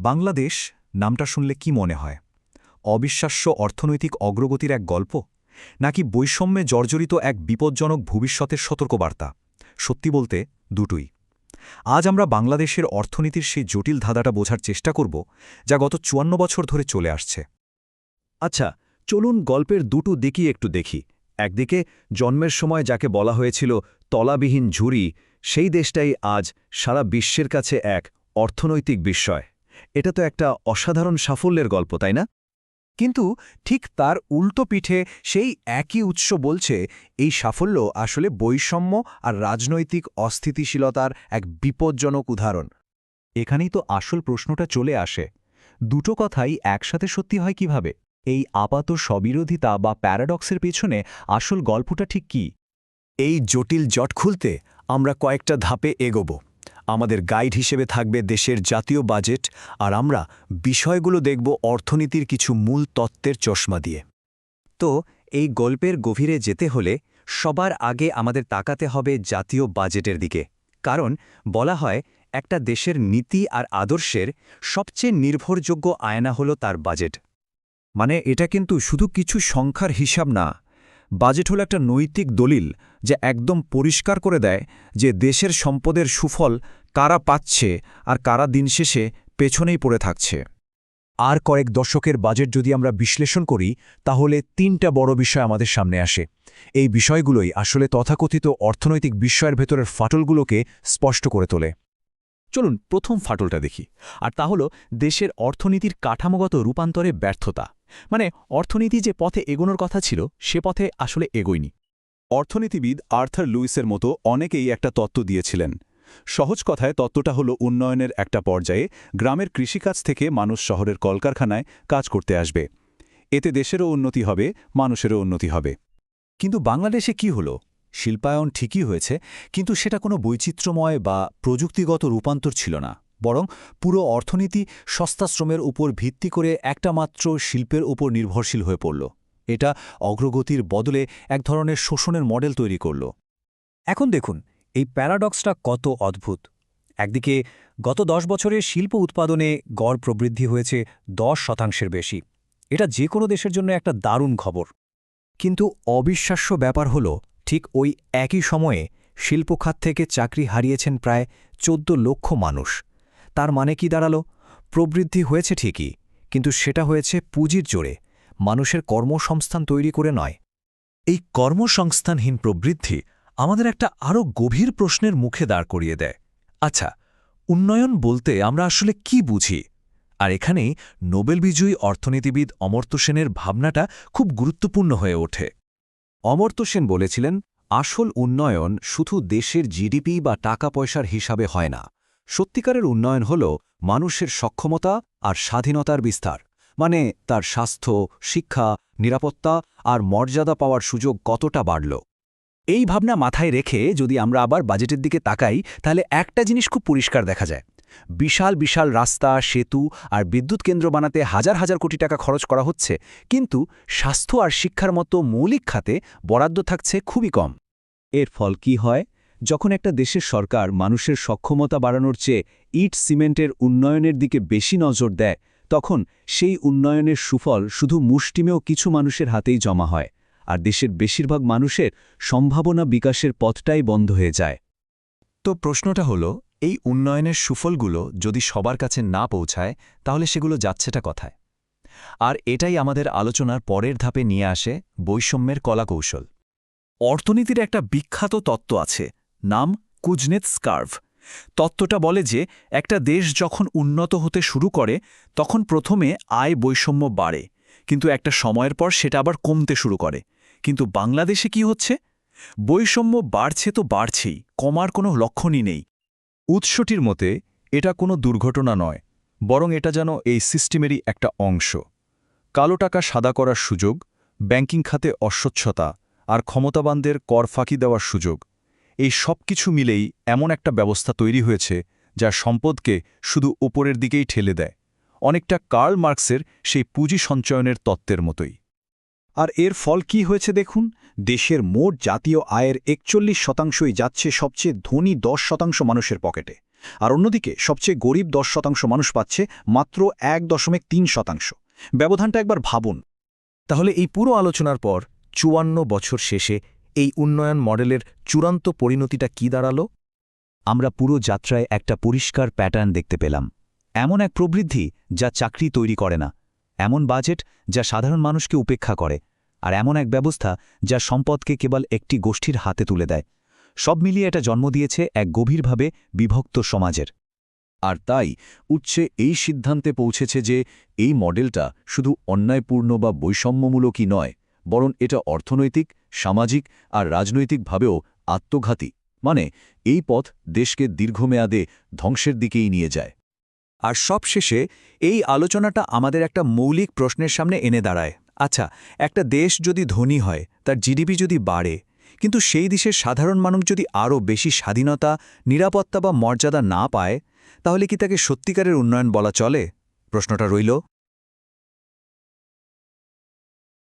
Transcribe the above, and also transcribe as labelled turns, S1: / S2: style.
S1: বাংলাদেশ নামটা শুনলে কি মনে হয়? অবিশ্বাস্য অর্থনৈতিক অগ্রগতির এক গল্প, নাকি বৈষম্যে জর্জরিত এক বিপজ্জনক ভবিষ্যতের সতর্কবার্তা? সত্যি বলতে দুটোই। আজ আমরা বাংলাদেশের অর্থনীতির সেই জটিল ধাঁধাটা বোঝার চেষ্টা করব, যা গত ৫৪ বছর ধরে চলে আসছে।
S2: আচ্ছা, চলুন গল্পের দুটো দিকই একটু দেখি। একদিকে জন্মের সময় যাকে বলা হয়েছিল তলাবিহীন ঝুড়ি, সেই দেশটাই আজ সারা বিশ্বের কাছে এক অর্থনৈতিক বিস্ময়। এটা তো একটা অসাধারণ সাফল্যের গল্প, তাই না?
S3: কিন্তু ঠিক তার উল্টো পিঠে সেই একই উৎস বলছে এই সাফল্য আসলে বৈষম্য আর রাজনৈতিক অস্থিতিশীলতার এক বিপজ্জনক উদাহরণ।
S1: এখানেই তো আসল প্রশ্নটা চলে আসে, দুটো কথাই একসাথে সত্যি হয় কিভাবে? এই আপাত স্ববিরোধিতা বা প্যারাডক্সের পেছনে আসল গল্পটা ঠিক কি?
S2: এই জটিল জট খুলতে আমরা কয়েকটা ধাপে এগোব। আমাদের গাইড হিসেবে থাকবে দেশের জাতীয় বাজেট, আর আমরা বিষয়গুলো দেখব অর্থনীতির কিছু মূল তত্ত্বের চশমা দিয়ে।
S3: তো এই গল্পের গভীরে যেতে হলে সবার আগে আমাদের তাকাতে হবে জাতীয় বাজেটের দিকে। কারণ বলা হয় একটা দেশের নীতি আর আদর্শের সবচেয়ে নির্ভরযোগ্য আয়না হল তার বাজেট।
S1: মানে এটা কিন্তু শুধু কিছু সংখ্যার হিসাব না, বাজেট হল একটা নৈতিক দলিল, যা একদম পরিষ্কার করে দেয় যে দেশের সম্পদের সুফল কারা পাচ্ছে আর কারা দিন শেষে পেছনেই পড়ে থাকছে। আর কয়েক দশকের বাজেট যদি আমরা বিশ্লেষণ করি, তাহলে তিনটা বড় বিষয় আমাদের সামনে আসে। এই বিষয়গুলোই আসলে তথাকথিত অর্থনৈতিক বিস্ময়ের ভেতরের ফাটলগুলোকে স্পষ্ট করে তোলে।
S4: চলুন প্রথম ফাটলটা দেখি, আর তা হল দেশের অর্থনীতির কাঠামোগত রূপান্তরে ব্যর্থতা। মানে অর্থনীতি যে পথে এগোনোর কথা ছিল, সে পথে আসলে এগোয়নি।
S5: অর্থনীতিবিদ আর্থার লুইসের মতো অনেকেই একটা তত্ত্ব দিয়েছিলেন। সহজ কথায় তত্ত্বটা হলো উন্নয়নের একটা পর্যায়ে গ্রামের কৃষিকাজ থেকে মানুষ শহরের কলকারখানায় কাজ করতে আসবে। এতে দেশেরও উন্নতি হবে, মানুষেরও উন্নতি হবে।
S1: কিন্তু বাংলাদেশে কি হলো? শিল্পায়ন ঠিকই হয়েছে, কিন্তু সেটা কোনো বৈচিত্র্যময় বা প্রযুক্তিগত রূপান্তর ছিল না। বরং পুরো অর্থনীতি সস্তা শ্রমের উপর ভিত্তি করে একটা মাত্র শিল্পের উপর নির্ভরশীল হয়ে পড়ল। এটা অগ্রগতির বদলে এক ধরনের শোষণের মডেল তৈরি করল।
S3: এখন দেখুন এই প্যারাডক্সটা কত অদ্ভুত। একদিকে গত 10 বছরে শিল্প উৎপাদনে গড় প্রবৃদ্ধি হয়েছে 10% বেশি। এটা যে কোনো দেশের জন্য একটা দারুণ খবর। কিন্তু অবিশ্বাস্য ব্যাপার হল, ঠিক ওই একই সময়ে শিল্পখাত থেকে চাকরি হারিয়েছেন প্রায় 14 লক্ষ মানুষ। তার মানে কি দাঁড়ালো? প্রবৃদ্ধি হয়েছে ঠিকই, কিন্তু সেটা হয়েছে পুঁজির জোরে, মানুষের কর্মসংস্থান তৈরি করে নয়।
S2: এই কর্মসংস্থানহীন প্রবৃদ্ধি আমাদের একটা আরও গভীর প্রশ্নের মুখে দাঁড় করিয়ে দেয়। আচ্ছা, উন্নয়ন বলতে আমরা আসলে কি বুঝি? আর এখানেই নোবেল বিজয়ী অর্থনীতিবিদ অমর্ত্য সেনের ভাবনাটা খুব গুরুত্বপূর্ণ হয়ে ওঠে।
S1: অমর্ত্য সেন বলেছিলেন, আসল উন্নয়ন শুধু দেশের জিডিপি বা টাকা পয়সার হিসাবে হয় না। সত্যিকারের উন্নয়ন হল মানুষের সক্ষমতা আর স্বাধীনতার বিস্তার। মানে তার স্বাস্থ্য, শিক্ষা, নিরাপত্তা আর মর্যাদা পাওয়ার সুযোগ কতটা বাড়ল।
S3: এই ভাবনা মাথায় রেখে যদি আমরা আবার বাজেটের দিকে তাকাই, তাহলে একটা জিনিস খুব পরিষ্কার দেখা যায়। বিশাল বিশাল রাস্তা, সেতু আর বিদ্যুৎ কেন্দ্র বানাতে হাজার হাজার কোটি টাকা খরচ করা হচ্ছে, কিন্তু স্বাস্থ্য আর শিক্ষার মতো মৌলিক খাতে বরাদ্দ থাকছে খুবই কম।
S2: এর ফল কি হয়? যখন একটা দেশের সরকার মানুষের সক্ষমতা বাড়ানোর চেয়ে ইট সিমেন্টের উন্নয়নের দিকে বেশি নজর দেয়, তখন সেই উন্নয়নের সুফল শুধু মুষ্টিমেয় কিছু মানুষের হাতেই জমা হয়, আর দেশের বেশিরভাগ মানুষের সম্ভাবনা বিকাশের পথটাই বন্ধ হয়ে যায়।
S1: তো প্রশ্নটা হলো, এই উন্নয়নের সুফলগুলো যদি সবার কাছে না পৌঁছায়, তাহলে সেগুলো যাচ্ছেটা কথায়? আর এটাই আমাদের আলোচনার পরের ধাপে নিয়ে আসে বৈষম্যের কলাকৌশল।
S4: অর্থনীতির একটা বিখ্যাত তত্ত্ব আছে, নাম কুজনেটস কার্ভ। তত্ত্বটা বলে যে একটা দেশ যখন উন্নত হতে শুরু করে, তখন প্রথমে আয় বৈষম্য বাড়ে, কিন্তু একটা সময়ের পর সেটা আবার কমতে শুরু করে। কিন্তু বাংলাদেশে কি হচ্ছে? বৈষম্য বাড়ছে তো বাড়ছেই, কমার কোনো লক্ষণই নেই।
S5: উৎসটির মতে এটা কোনো দুর্ঘটনা নয়, বরং এটা যেন এই সিস্টেমেরই একটা অংশ। কালো টাকা সাদা করার সুযোগ, ব্যাংকিং খাতে অস্বচ্ছতা আর ক্ষমতাবানদের কর ফাঁকি দেওয়ার সুযোগ, এই সব কিছু মিলেই এমন একটা ব্যবস্থা তৈরি হয়েছে যা সম্পদকে শুধু ওপরের দিকেই ঠেলে দেয়, অনেকটা কার্ল মার্কসের সেই পুঁজি সঞ্চয়নের তত্ত্বের মতোই।
S3: আর এর ফল কি হয়েছে দেখুন। দেশের মোট জাতীয় আয়ের 41%ই যাচ্ছে সবচেয়ে ধনী 10% মানুষের পকেটে।
S1: আর অন্যদিকে সবচেয়ে গরিব 10% মানুষ পাচ্ছে মাত্র 1.3%। ব্যবধানটা একবার ভাবুন।
S6: তাহলে এই পুরো আলোচনার পর 54 বছর শেষে এই উন্নয়ন মডেলের চূড়ান্ত পরিণতিটা কি দাঁড়ালো?
S2: আমরা পুরো যাত্রায় একটা পরিষ্কার প্যাটার্ন দেখতে পেলাম। এমন এক প্রবৃদ্ধি যা চাকরি তৈরি করে না, এমন বাজেট যা সাধারণ মানুষকে উপেক্ষা করে, আর এমন এক ব্যবস্থা যা সম্পদকে কেবল একটি গোষ্ঠীর হাতে তুলে দেয়। সব মিলিয়ে এটা জন্ম দিয়েছে এক গভীরভাবে বিভক্ত সমাজের।
S5: আর তাই উচ্চে এই সিদ্ধান্তে পৌঁছেছে যে এই মডেলটা শুধু অন্যায়পূর্ণ বা বৈষম্যমূলকই নয়, বরং এটা অর্থনৈতিক, সামাজিক আর রাজনৈতিকভাবেও আত্মঘাতী। মানে এই পথ দেশকে দীর্ঘমেয়াদে ধ্বংসের দিকেই নিয়ে যায়।
S2: আর সবশেষে এই আলোচনাটা আমাদের একটা মৌলিক প্রশ্নের সামনে এনে দাঁড়ায়। আচ্ছা, একটা দেশ যদি ধনী হয়, তার জিডিপি যদি বাড়ে, কিন্তু সেই দেশের সাধারণ মানুষ যদি আরও বেশি স্বাধীনতা, নিরাপত্তা বা মর্যাদা না পায়, তাহলে কি তাকে সত্যিকারের উন্নয়ন বলা চলে? প্রশ্নটা রইল।